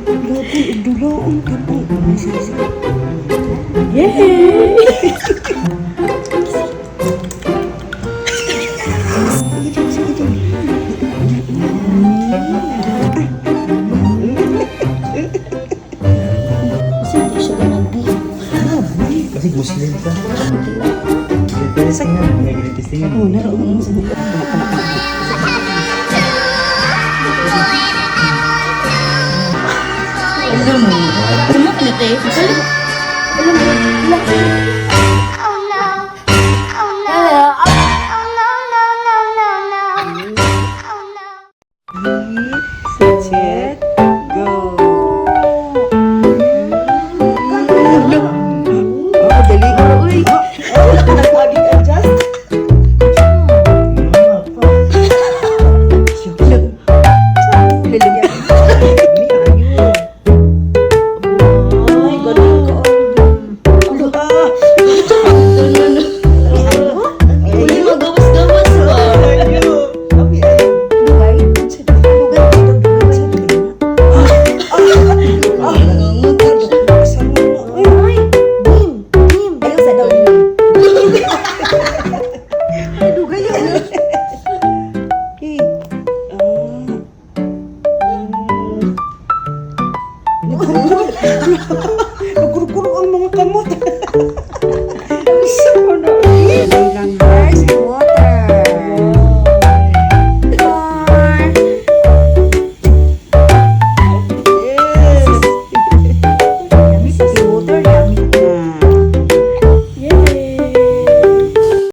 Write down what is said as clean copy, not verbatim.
Dulaon ka po. Yay! Kasi hindi siya ganagi. Kasi Muslim ka. Testingan, may testingan. Oh, naroon mo sa buka. Alam mo, alam mo, nite. Alam mo, laki. Oh no. Oh no. Oh no, no, no, no, no. Oh no. Set, go. Oh, dali. Uy. Wala ka nag-adjust. Uli, magawas-gawas ba? Okay.